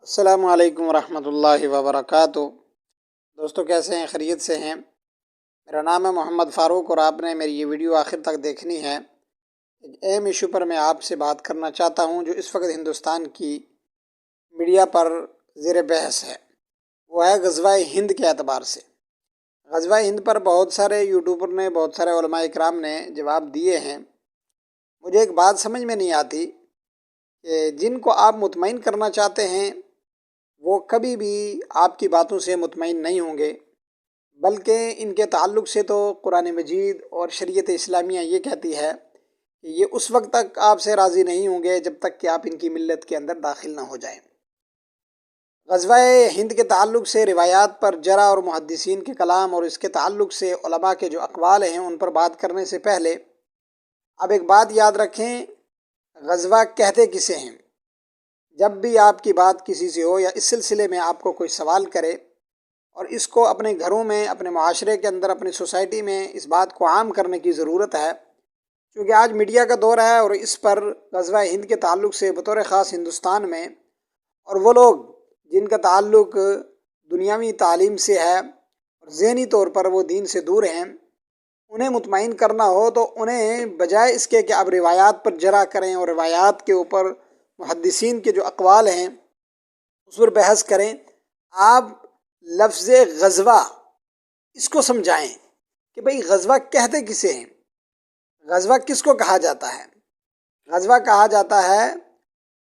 السلام علیکم ورحمۃ اللہ وبرکاتہ۔ دوستو کیسے ہیں؟ خیریت سے ہیں؟ میرا نام ہے محمد فاروق اور آپ نے میری یہ ویڈیو آخر تک دیکھنی ہے۔ ایک اہم ایشو پر میں آپ سے بات کرنا چاہتا ہوں جو اس وقت ہندوستان کی میڈیا پر زیر بحث ہے، وہ ہے غزوہ ہند کے اعتبار سے۔ غزوہ ہند پر بہت سارے یوٹیوبر نے، بہت سارے علماء اکرام نے جواب دیے ہیں۔ مجھے ایک بات سمجھ میں نہیں آتی کہ جن کو آپ مطمئن کرنا چاہتے ہیں وہ کبھی بھی آپ کی باتوں سے مطمئن نہیں ہوں گے، بلکہ ان کے تعلق سے تو قرآن مجید اور شریعت اسلامیہ یہ کہتی ہے کہ یہ اس وقت تک آپ سے راضی نہیں ہوں گے جب تک کہ آپ ان کی ملت کے اندر داخل نہ ہو جائیں۔ غزوہ ہند کے تعلق سے روایات پر جرح اور محدثین کے کلام اور اس کے تعلق سے علماء کے جو اقوال ہیں ان پر بات کرنے سے پہلے اب ایک بات یاد رکھیں، غزوہ کہتے کسے ہیں؟ جب بھی آپ کی بات کسی سے ہو یا اس سلسلے میں آپ کو کوئی سوال کرے اور اس کو اپنے گھروں میں، اپنے معاشرے کے اندر، اپنی سوسائٹی میں اس بات کو عام کرنے کی ضرورت ہے، کیونکہ آج میڈیا کا دور ہے اور اس پر غزوہ ہند کے تعلق سے بطور خاص ہندوستان میں اور وہ لوگ جن کا تعلق دنیاوی تعلیم سے ہے اور ذہنی طور پر وہ دین سے دور ہیں، انہیں مطمئن کرنا ہو تو انہیں بجائے اس کے کہ آپ روایات پر جرح کریں اور روایات کے اوپر محدثین کے جو اقوال ہیں اس پر بحث کریں، آپ لفظ غزوہ اس کو سمجھائیں کہ بھئی غزوہ کہتے کسے ہیں، غزوہ کس کو کہا جاتا ہے؟ غزوہ کہا جاتا ہے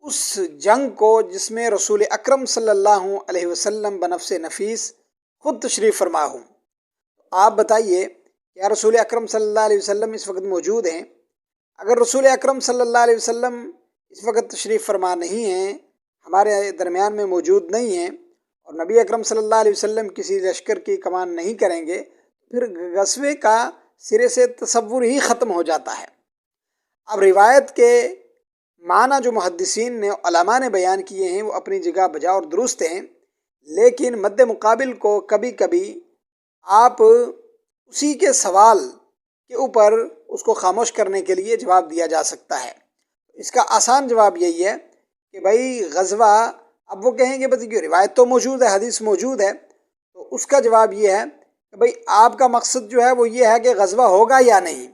اس جنگ کو جس میں رسول اکرم صلی اللہ علیہ وسلم بنفس نفیس خود تشریف فرما ہوں۔ آپ بتائیے کیا رسول اکرم صلی اللہ علیہ وسلم اس وقت موجود ہیں؟ اگر رسول اکرم صلی اللہ علیہ وسلم اس وقت تشریف فرما نہیں ہیں، ہمارے درمیان میں موجود نہیں ہیں، اور نبی اکرم صلی اللہ علیہ وسلم کسی لشکر کی کمان نہیں کریں گے، پھر غزوے کا سرے سے تصور ہی ختم ہو جاتا ہے۔ اب روایت کے معنی جو محدثین نے، علماء نے بیان کیے ہیں وہ اپنی جگہ بجا اور درست ہیں، لیکن مد مقابل کو کبھی کبھی آپ اسی کے سوال کے اوپر اس کو خاموش کرنے کے لیے جواب دیا جا سکتا ہے۔ اس کا آسان جواب یہی ہے کہ بھائی غزوہ، اب وہ کہیں گے بس یہ روایت تو موجود ہے، حدیث موجود ہے، تو اس کا جواب یہ ہے کہ بھائی آپ کا مقصد جو ہے وہ یہ ہے کہ غزوہ ہوگا یا نہیں۔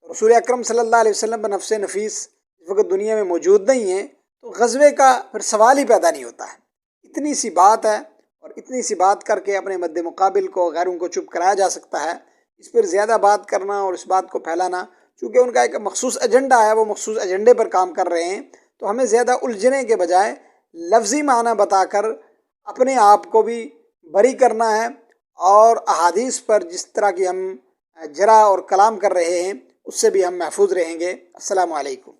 رسول اکرم صلی اللہ علیہ وسلم بنفس نفیس اس وقت دنیا میں موجود نہیں ہے، تو غزوے کا پھر سوال ہی پیدا نہیں ہوتا ہے۔ اتنی سی بات ہے اور اتنی سی بات کر کے اپنے مد مقابل کو، غیروں کو چپ کرایا جا سکتا ہے۔ اس پر زیادہ بات کرنا اور اس بات کو پھیلانا، چونکہ ان کا ایک مخصوص ایجنڈا ہے، وہ مخصوص ایجنڈے پر کام کر رہے ہیں، تو ہمیں زیادہ الجھنے کے بجائے لفظی معنی بتا کر اپنے آپ کو بھی بری کرنا ہے، اور احادیث پر جس طرح کی ہم جرح اور کلام کر رہے ہیں اس سے بھی ہم محفوظ رہیں گے۔ السلام علیکم۔